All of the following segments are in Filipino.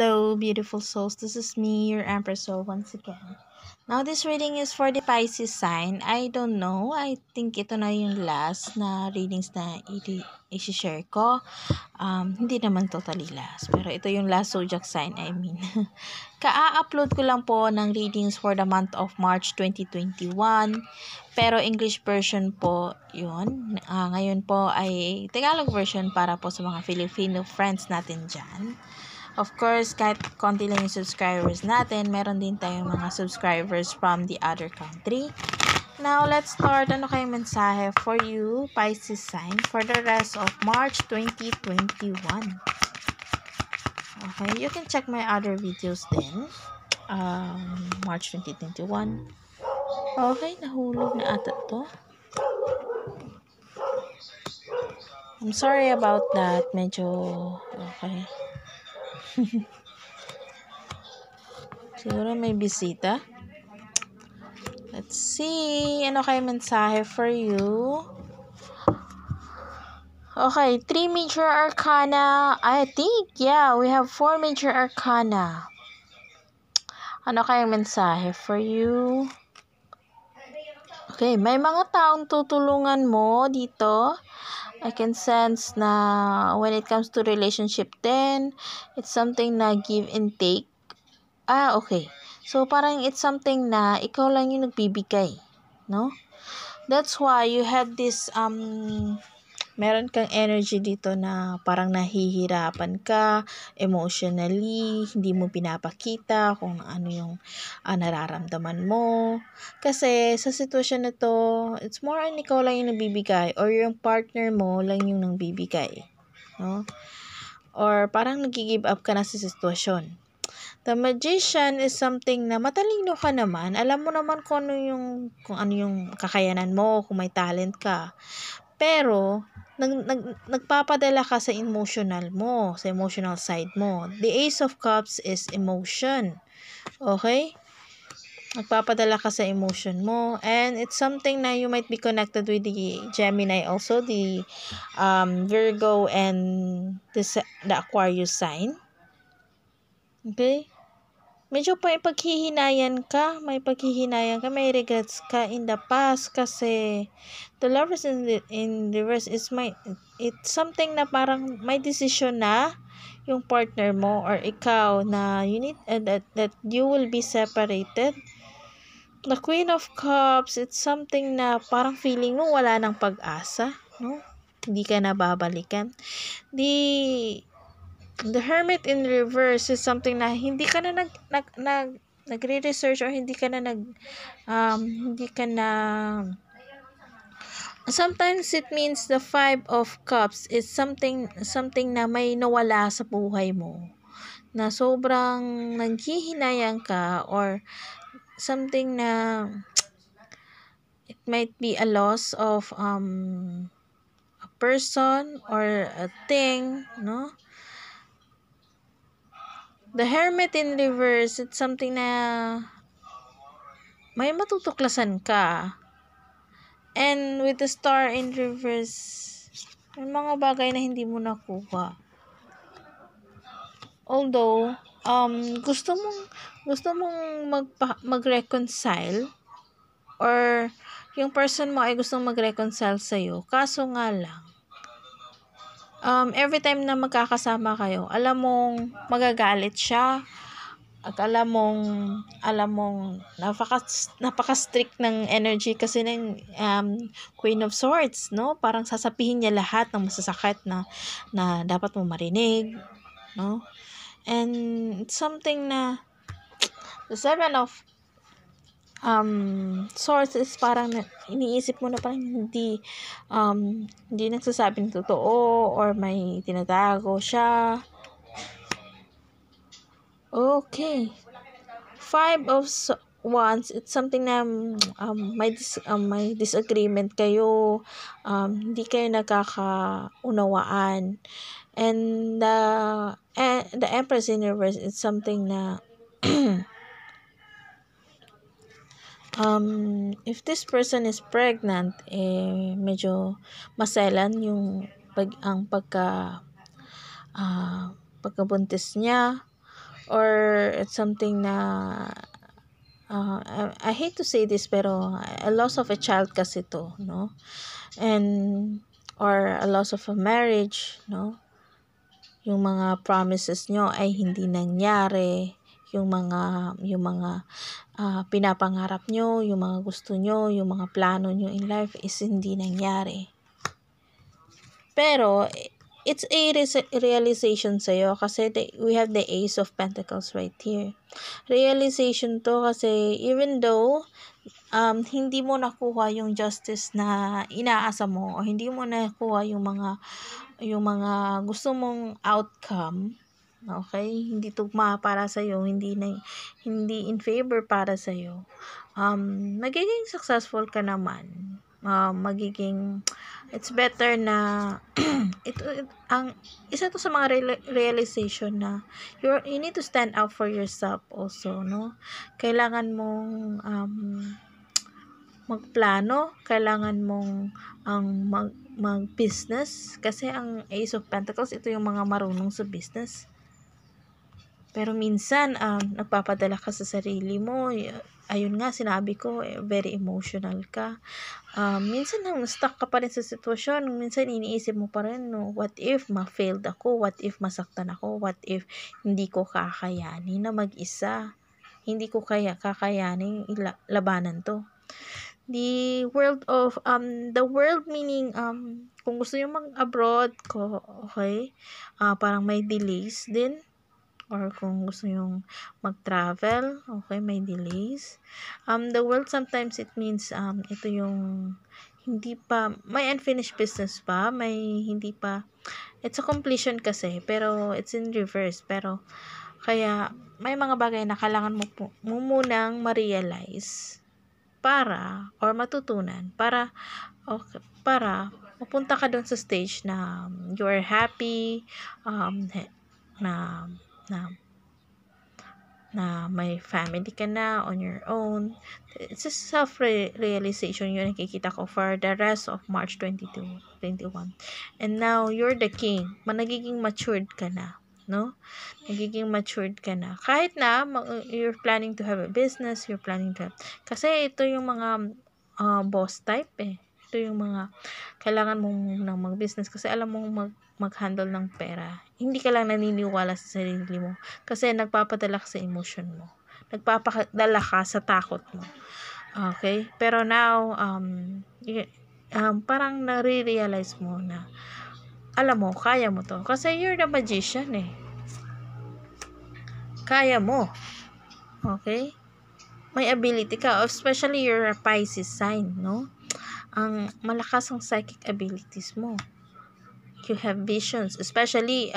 Hello, beautiful souls. This is me, your Empress Soul, once again. Now, this reading is for the Pisces sign. I don't know. I think ito na yung last na readings na i-share ko. Hindi naman totally last. Pero ito yung last Zodiac sign, I mean. Ka-upload ko lang po ng readings for the month of March 2021. Pero English version po yun. Ngayon po ay Tagalog version para po sa mga Filipino friends natin dyan. Of course, kahit konti lang yung subscribers natin, meron din tayong mga subscribers from the other country. Now, let's start. Ano kayong mensahe for you, Pisces sign, for the rest of March 2021? Okay, you can check my other videos then. March 2021. Okay, nahulog na ata to. I'm sorry about that. Medyo, okay. Siguro may bisita. Let's see. Ano kayo mensahe for you? Okay, 3 major arcana. I think, yeah, we have 4 major arcana. Ano kayong mensahe for you? Okay, may mga taong tutulungan mo dito. I can sense na when it comes to relationship then, it's something na give and take. Okay. So, parang it's something na ikaw lang yung nagbibigay, no? That's why you had this, meron kang energy dito na parang nahihirapan ka emotionally, hindi mo pinapakita kung ano yung nararamdaman mo. Kasi sa sitwasyon na to, it's more on ikaw lang yung nagbibigay or yung partner mo lang yung nagbibigay, no? Or parang nag-give up ka na sa sitwasyon. The Magician is something na matalino ka naman. Alam mo naman kung ano yung kakayanan mo, kung may talent ka. Pero nagpapadala ka sa emotional mo, sa emotional side mo. The Ace of Cups is emotion. Okay? Nagpapadala ka sa emotion mo, and it's something na you might be connected with the Gemini also, the Virgo and the Aquarius sign. Okay? Medyo may paghihinayan ka, may regrets ka in the past kasi the Lovers in reverse is it's something na parang may decision na yung partner mo or ikaw na you need that you will be separated. The Queen of Cups, it's something na parang feeling mo wala nang pag-asa, no? Hindi ka na babalikan. The Hermit in reverse is something na hindi ka na nagre-research or hindi ka na sometimes it means the Five of Cups is something na may nawala sa buhay mo na sobrang nanghihinayang ka, or something na it might be a loss of a person or a thing, no? The Hermit in reverse, it's something na may matutuklasan ka. And with the Star in reverse, may mga bagay na hindi mo nakuha. Although, gusto mong mag-reconcile, or yung person mo ay gustong mag-reconcile sa'yo, kaso nga lang, every time na magkakasama kayo, alam mong magagalit siya, at alam mong napaka-strict ng energy kasi ng Queen of Swords, no? Parang sasabihin niya lahat ng masasakit na dapat mo marinig, no? And it's something na the Seven of Swords is parang iniisip mo na parang hindi nagsasabi ng totoo or may tinatago siya. Okay. Five of Wands, it's something na may disagreement kayo, hindi kayo nagkakaunawaan. And the Empress in reverse, it's something na if this person is pregnant, medyo maselan yung pagkabuntis niya, or it's something na I hate to say this, pero a loss of a child kasi to, no? And or a loss of a marriage, no? Yung mga promises nyo ay hindi nangyari, yung mga pinapangarap nyo, yung mga gusto nyo, yung mga plano nyo in life is hindi nangyari. Pero it's a realization sa'yo kasi we have the Ace of Pentacles right here. Realization to kasi even though hindi mo nakuha yung justice na inaasa mo o hindi mo nakuha yung mga gusto mong outcome, okay? Hindi tugma para sa iyo, hindi in favor para sa iyo. Magiging successful ka naman. It's better na ang isa to sa mga realization na you need to stand up for yourself also, no? Kailangan mong magplano, kailangan mong mag-business kasi ang Ace of Pentacles, ito yung mga marunong sa business. Pero minsan nagpapadala ka sa sarili mo, ayun nga sinabi ko, very emotional ka. Minsan stuck ka pa rin sa sitwasyon, minsan iniisip mo pa rin, no, what if ma-failed ako, what if masaktan ako, what if hindi ko kakayanin na mag-isa, hindi ko kakayanin labanan to. The world meaning kung gusto niyo mag-abroad ko, okay, parang may delays din, or kung gusto niyo mag-travel, okay, may delays. The world sometimes it means ito yung hindi pa may unfinished business pa, may hindi pa, it's a completion kasi pero it's in reverse, pero kaya may mga bagay na kailangan mo munang ma-realize or matutunan para mapunta ka doon sa stage na you are happy, na may family ka na on your own. It's a self-realization yun nakikita ko for the rest of March 22, 21. And now, you're the king. Nagiging matured ka na, no? Nagiging matured ka na. Kahit na you're planning to have a business, kasi ito yung mga boss type eh. Ito yung mga kailangan mong mag-business kasi alam mong mag-handle ng pera. Hindi ka lang naniniwala sa sarili mo kasi nagpapadala ka sa emotion mo. Nagpapadala ka sa takot mo. Okay? Pero now, parang nare-realize mo na alam mo, kaya mo to. Kasi you're the magician eh. Kaya mo. Okay? May ability ka. Especially you're a Pisces sign, no? Ang malakas ang psychic abilities mo. You have visions, especially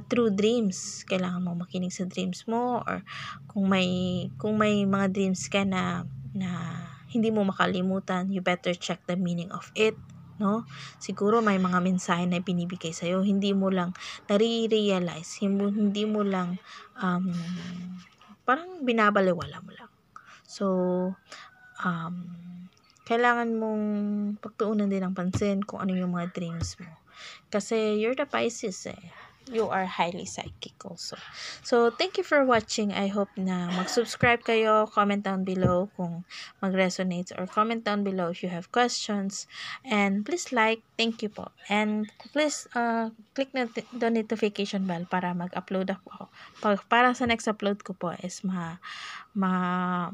through dreams. Kailangan mo makinig sa dreams mo, or kung may mga dreams ka na hindi mo makalimutan, you better check the meaning of it, no? Siguro may mga mensahe na binibigay sa iyo, hindi mo lang nare-realize, hindi mo lang parang binabaliwala mo lang. So kailangan mong pagtuunan din ng pansin kung ano yung mga dreams mo. Kasi you're the Pisces eh. You are highly psychic also. So, thank you for watching. I hope na mag-subscribe kayo. Comment down below kung mag-resonate, or comment down below if you have questions. And please like. Thank you po. And please click the notification bell para mag-upload ako. Para sa next upload ko po is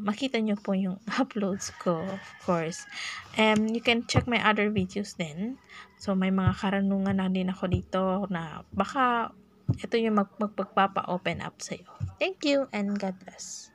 makita nyo po yung uploads ko, of course. You can check my other videos din. So, may mga karanungan na din ako dito na baka ito yung magpapa-open up sa'yo. Thank you and God bless.